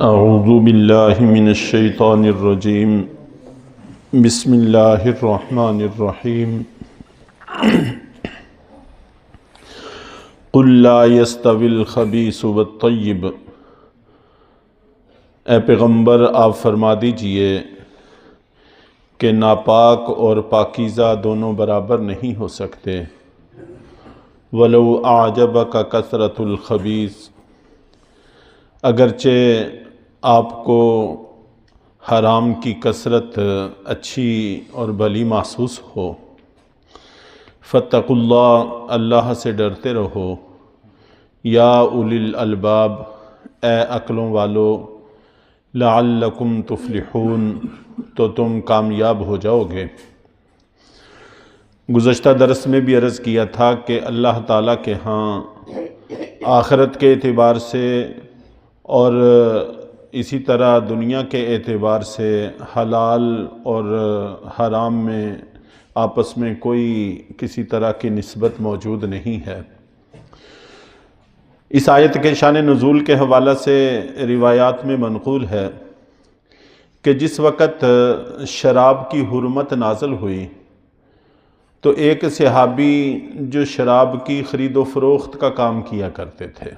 اعوذ باللہ من الشیطان الرجیم بسم اللہ الرحمن الرحیم قل لا يستوی الخبیث والطیب، اے پیغمبر آپ فرما دیجئے کہ ناپاک اور پاکیزہ دونوں برابر نہیں ہو سکتے۔ وَلَوْ أَعْجَبَكَ كَثْرَةُ الْخَبِيثِ، اگرچہ آپ کو حرام کی کثرت اچھی اور بھلی محسوس ہو۔ فَاتَّقُوا اللَّهَ، اللہ سے ڈرتے رہو۔ یا اولی الالباب، اے عقلوں والو، لعلکم تفلحون، تو تم کامیاب ہو جاؤ گے۔ گزشتہ درس میں بھی عرض کیا تھا کہ اللہ تعالیٰ کے ہاں آخرت کے اعتبار سے اور اسی طرح دنیا کے اعتبار سے حلال اور حرام میں آپس میں کوئی کسی طرح کی نسبت موجود نہیں ہے۔ اس آیت کے شان نزول کے حوالہ سے روایات میں منقول ہے کہ جس وقت شراب کی حرمت نازل ہوئی تو ایک صحابی جو شراب کی خرید و فروخت کا کام کیا کرتے تھے،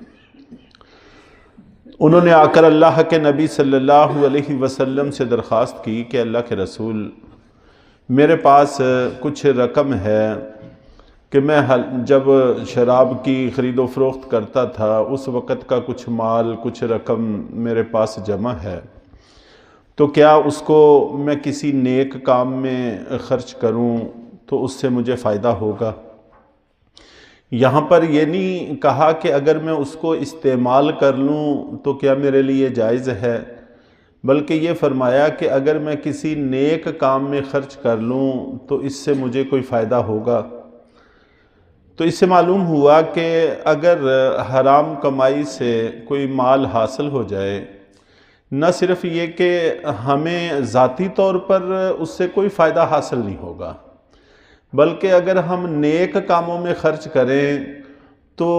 انہوں نے آ کر اللہ کے نبی صلی اللہ علیہ وسلم سے درخواست کی کہ اللہ کے رسول، میرے پاس کچھ رقم ہے کہ میں جب شراب کی خرید و فروخت کرتا تھا اس وقت کا کچھ مال، کچھ رقم میرے پاس جمع ہے، تو کیا اس کو میں کسی نیک کام میں خرچ کروں تو اس سے مجھے فائدہ ہوگا؟ یہاں پر یہ نہیں کہا کہ اگر میں اس کو استعمال کر لوں تو کیا میرے لیے جائز ہے، بلکہ یہ فرمایا کہ اگر میں کسی نیک کام میں خرچ کر لوں تو اس سے مجھے کوئی فائدہ ہوگا۔ تو اس سے معلوم ہوا کہ اگر حرام کمائی سے کوئی مال حاصل ہو جائے، نہ صرف یہ کہ ہمیں ذاتی طور پر اس سے کوئی فائدہ حاصل نہیں ہوگا، بلکہ اگر ہم نیک کاموں میں خرچ کریں تو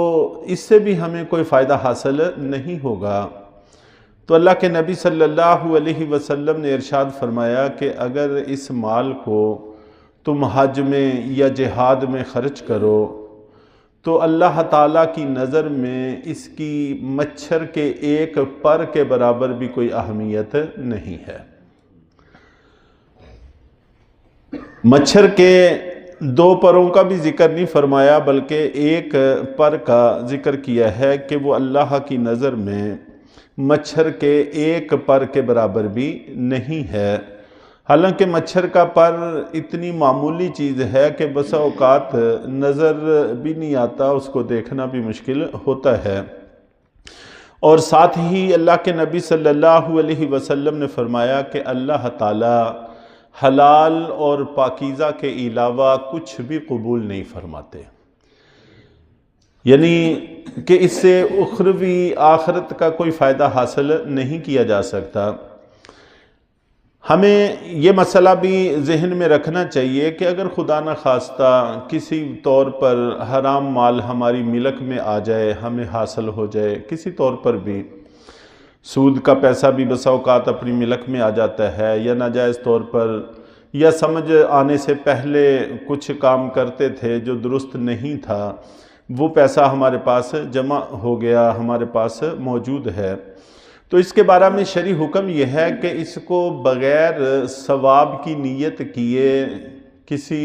اس سے بھی ہمیں کوئی فائدہ حاصل نہیں ہوگا۔ تو اللہ کے نبی صلی اللہ علیہ وسلم نے ارشاد فرمایا کہ اگر اس مال کو تم حج میں یا جہاد میں خرچ کرو تو اللہ تعالیٰ کی نظر میں اس کی مچھر کے ایک پر کے برابر بھی کوئی اہمیت نہیں ہے۔ مچھر کے دو پروں کا بھی ذکر نہیں فرمایا، بلکہ ایک پر کا ذکر کیا ہے کہ وہ اللہ کی نظر میں مچھر کے ایک پر کے برابر بھی نہیں ہے۔ حالانکہ مچھر کا پر اتنی معمولی چیز ہے کہ بسا اوقات نظر بھی نہیں آتا، اس کو دیکھنا بھی مشکل ہوتا ہے۔ اور ساتھ ہی اللہ کے نبی صلی اللہ علیہ وسلم نے فرمایا کہ اللہ تعالیٰ حلال اور پاکیزہ کے علاوہ کچھ بھی قبول نہیں فرماتے، یعنی کہ اس سے اخروی آخرت کا کوئی فائدہ حاصل نہیں کیا جا سکتا۔ ہمیں یہ مسئلہ بھی ذہن میں رکھنا چاہیے کہ اگر خدا نخواستہ کسی طور پر حرام مال ہماری ملک میں آ جائے، ہمیں حاصل ہو جائے کسی طور پر بھی، سود کا پیسہ بھی بسا اوقات اپنی ملک میں آ جاتا ہے، یا ناجائز طور پر یا سمجھ آنے سے پہلے کچھ کام کرتے تھے جو درست نہیں تھا، وہ پیسہ ہمارے پاس جمع ہو گیا، ہمارے پاس موجود ہے، تو اس کے بارے میں شرعی حکم یہ ہے کہ اس کو بغیر ثواب کی نیت کیے کسی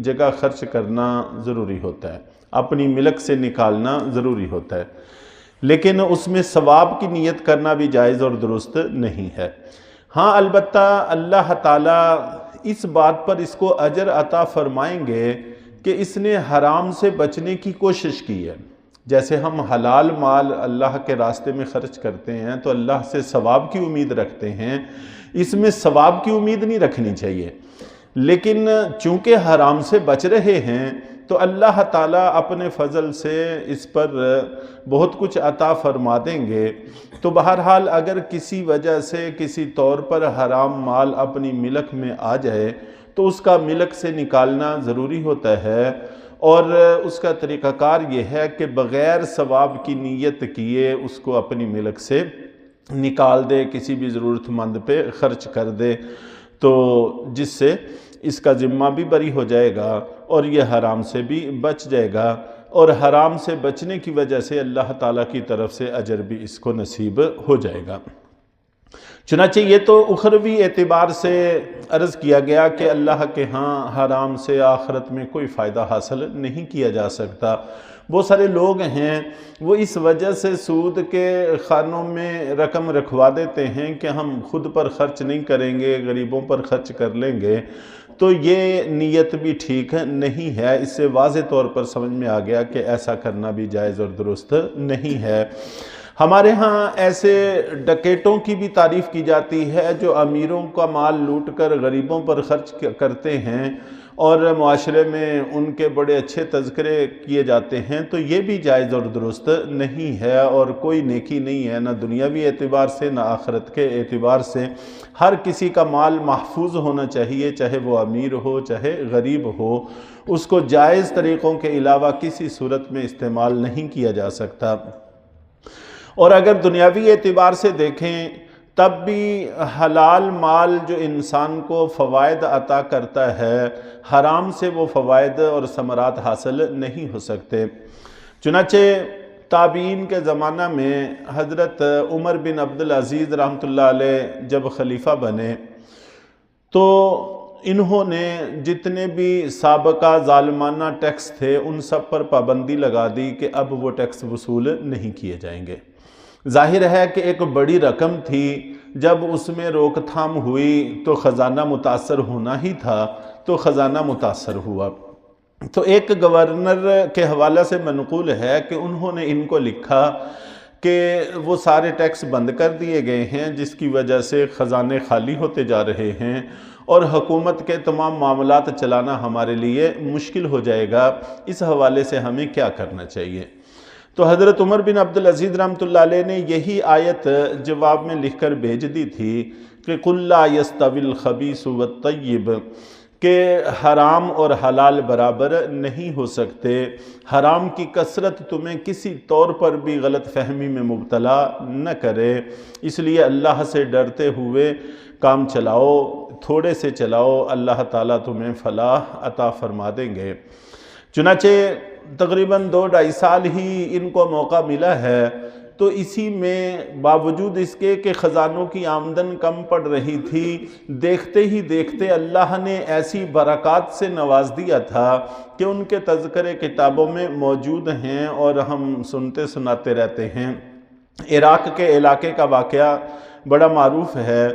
جگہ خرچ کرنا ضروری ہوتا ہے، اپنی ملک سے نکالنا ضروری ہوتا ہے، لیکن اس میں ثواب کی نیت کرنا بھی جائز اور درست نہیں ہے۔ ہاں البتہ اللہ تعالیٰ اس بات پر اس کو اجر عطا فرمائیں گے کہ اس نے حرام سے بچنے کی کوشش کی ہے۔ جیسے ہم حلال مال اللہ کے راستے میں خرچ کرتے ہیں تو اللہ سے ثواب کی امید رکھتے ہیں، اس میں ثواب کی امید نہیں رکھنی چاہیے، لیکن چونکہ حرام سے بچ رہے ہیں تو اللہ تعالیٰ اپنے فضل سے اس پر بہت کچھ عطا فرما دیں گے۔ تو بہرحال اگر کسی وجہ سے کسی طور پر حرام مال اپنی ملک میں آ جائے تو اس کا ملک سے نکالنا ضروری ہوتا ہے، اور اس کا طریقہ کار یہ ہے کہ بغیر ثواب کی نیت کیے اس کو اپنی ملک سے نکال دے، کسی بھی ضرورت مند پہ خرچ کر دے، تو جس سے اس کا ذمہ بھی بری ہو جائے گا اور یہ حرام سے بھی بچ جائے گا، اور حرام سے بچنے کی وجہ سے اللہ تعالیٰ کی طرف سے اجر بھی اس کو نصیب ہو جائے گا۔ چنانچہ یہ تو اخروی اعتبار سے عرض کیا گیا کہ اللہ کے ہاں حرام سے آخرت میں کوئی فائدہ حاصل نہیں کیا جا سکتا۔ بہت سارے لوگ ہیں وہ اس وجہ سے سود کے خانوں میں رقم رکھوا دیتے ہیں کہ ہم خود پر خرچ نہیں کریں گے، غریبوں پر خرچ کر لیں گے، تو یہ نیت بھی ٹھیک نہیں ہے۔ اس سے واضح طور پر سمجھ میں آ گیا کہ ایسا کرنا بھی جائز اور درست نہیں ہے۔ ہمارے ہاں ایسے ڈکیٹوں کی بھی تعریف کی جاتی ہے جو امیروں کا مال لوٹ کر غریبوں پر خرچ کرتے ہیں اور معاشرے میں ان کے بڑے اچھے تذکرے کیے جاتے ہیں، تو یہ بھی جائز اور درست نہیں ہے اور کوئی نیکی نہیں ہے، نہ دنیاوی اعتبار سے نہ آخرت کے اعتبار سے۔ ہر کسی کا مال محفوظ ہونا چاہیے، چاہے وہ امیر ہو چاہے غریب ہو، اس کو جائز طریقوں کے علاوہ کسی صورت میں استعمال نہیں کیا جا سکتا۔ اور اگر دنیاوی اعتبار سے دیکھیں تب بھی حلال مال جو انسان کو فوائد عطا کرتا ہے، حرام سے وہ فوائد اور ثمرات حاصل نہیں ہو سکتے۔ چنانچہ تابعین کے زمانہ میں حضرت عمر بن عبدالعزیز رحمۃ اللہ علیہ جب خلیفہ بنے تو انہوں نے جتنے بھی سابقہ ظالمانہ ٹیکس تھے ان سب پر پابندی لگا دی کہ اب وہ ٹیکس وصول نہیں کیے جائیں گے۔ ظاہر ہے کہ ایک بڑی رقم تھی، جب اس میں روک تھام ہوئی تو خزانہ متاثر ہونا ہی تھا، تو خزانہ متاثر ہوا۔ تو ایک گورنر کے حوالہ سے منقول ہے کہ انہوں نے ان کو لکھا کہ وہ سارے ٹیکس بند کر دیے گئے ہیں جس کی وجہ سے خزانے خالی ہوتے جا رہے ہیں اور حکومت کے تمام معاملات چلانا ہمارے لیے مشکل ہو جائے گا، اس حوالے سے ہمیں کیا کرنا چاہیے۔ تو حضرت عمر بن عبدالعزیز رحمۃ اللہ علیہ نے یہی آیت جواب میں لکھ کر بھیج دی تھی کہ قُلْ لَا يَسْتَوِي الْخَبِيثُ وَالطَّيِّبُ، کہ حرام اور حلال برابر نہیں ہو سکتے۔ حرام کی کثرت تمہیں کسی طور پر بھی غلط فہمی میں مبتلا نہ کرے، اس لیے اللہ سے ڈرتے ہوئے کام چلاؤ، تھوڑے سے چلاؤ، اللہ تعالیٰ تمہیں فلاح عطا فرما دیں گے۔ چنانچہ تقریباً 2-2.5 سال ہی ان کو موقع ملا ہے، تو اسی میں باوجود اس کے کہ خزانوں کی آمدن کم پڑ رہی تھی، دیکھتے ہی دیکھتے اللہ نے ایسی برکات سے نواز دیا تھا کہ ان کے تذکرے کتابوں میں موجود ہیں اور ہم سنتے سناتے رہتے ہیں۔ عراق کے علاقے کا واقعہ بڑا معروف ہے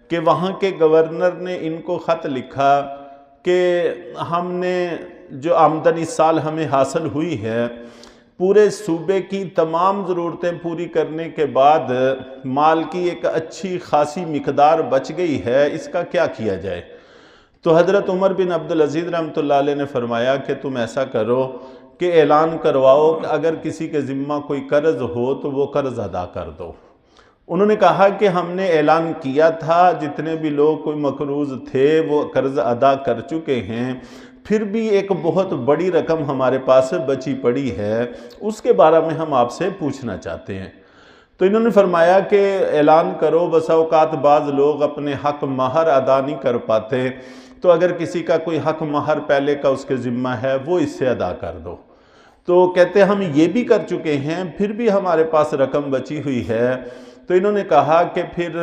کہ وہاں کے گورنر نے ان کو خط لکھا کہ ہم نے جو آمدن اس سال ہمیں حاصل ہوئی ہے، پورے صوبے کی تمام ضرورتیں پوری کرنے کے بعد مال کی ایک اچھی خاصی مقدار بچ گئی ہے، اس کا کیا کیا جائے؟ تو حضرت عمر بن عبدالعزیز رحمۃ اللہ علیہ نے فرمایا کہ تم ایسا کرو کہ اعلان کرواؤ کہ اگر کسی کے ذمہ کوئی قرض ہو تو وہ قرض ادا کر دو۔ انہوں نے کہا کہ ہم نے اعلان کیا تھا، جتنے بھی لوگ کوئی مقروض تھے وہ قرض ادا کر چکے ہیں، پھر بھی ایک بہت بڑی رقم ہمارے پاس بچی پڑی ہے، اس کے بارے میں ہم آپ سے پوچھنا چاہتے ہیں۔ تو انہوں نے فرمایا کہ اعلان کرو، بسا اوقات بعض لوگ اپنے حق مہر ادا نہیں کر پاتے، تو اگر کسی کا کوئی حق مہر پہلے کا اس کے ذمہ ہے وہ اس سے ادا کر دو۔ تو کہتے ہم یہ بھی کر چکے ہیں، پھر بھی ہمارے پاس رقم بچی ہوئی ہے۔ تو انہوں نے کہا کہ پھر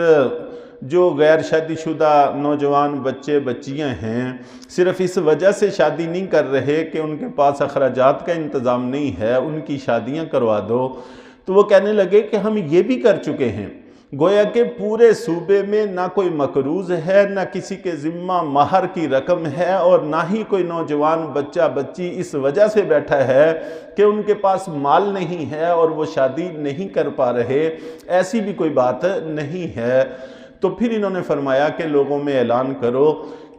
جو غیر شادی شدہ نوجوان بچے بچیاں ہیں، صرف اس وجہ سے شادی نہیں کر رہے کہ ان کے پاس اخراجات کا انتظام نہیں ہے، ان کی شادیاں کروا دو۔ تو وہ کہنے لگے کہ ہم یہ بھی کر چکے ہیں، گویا کہ پورے صوبے میں نہ کوئی مقروض ہے، نہ کسی کے ذمہ مہر کی رقم ہے، اور نہ ہی کوئی نوجوان بچہ بچی اس وجہ سے بیٹھا ہے کہ ان کے پاس مال نہیں ہے اور وہ شادی نہیں کر پا رہے، ایسی بھی کوئی بات نہیں ہے۔ تو پھر انہوں نے فرمایا کہ لوگوں میں اعلان کرو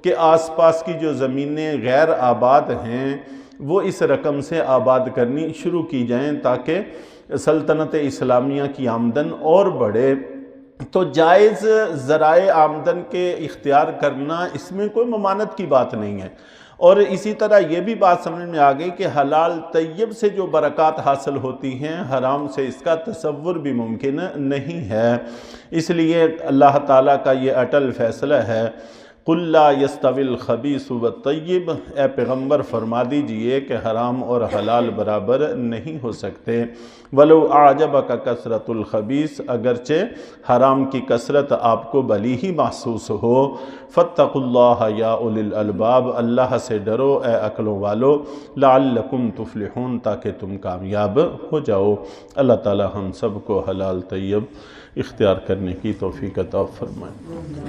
کہ آس پاس کی جو زمینیں غیر آباد ہیں وہ اس رقم سے آباد کرنی شروع کی جائیں تاکہ سلطنت اسلامیہ کی آمدن اور بڑھے۔ تو جائز ذرائع آمدن کے اختیار کرنا، اس میں کوئی ممانعت کی بات نہیں ہے، اور اسی طرح یہ بھی بات سمجھ میں آ گئی کہ حلال طیب سے جو برکات حاصل ہوتی ہیں حرام سے اس کا تصور بھی ممکن نہیں ہے۔ اس لیے اللہ تعالیٰ کا یہ اٹل فیصلہ ہے، قُلْ لَا يَسْتَوِي الْخَبِيثُ وَالطَّيِّبُ، اے پیغمبر فرما دیجئے کہ حرام اور حلال برابر نہیں ہو سکتے۔ وَلَوْ أَعْجَبَكَ كَثْرَةُ الْخَبِيثِ، اگرچہ حرام کی کثرت آپ کو بھلی ہی محسوس ہو۔ فَاتَّقُوا اللَّهَ يَا أُولِي الْأَلْبَابِ، اللہ سے ڈرو اے عقلوں والو، لَعَلَّكُمْ تُفْلِحُونَ، تاکہ تم کامیاب ہو جاؤ۔ اللہ تعالی ہم سب کو حلال طیب اختیار کرنے کی توفیق عطا فرمائے۔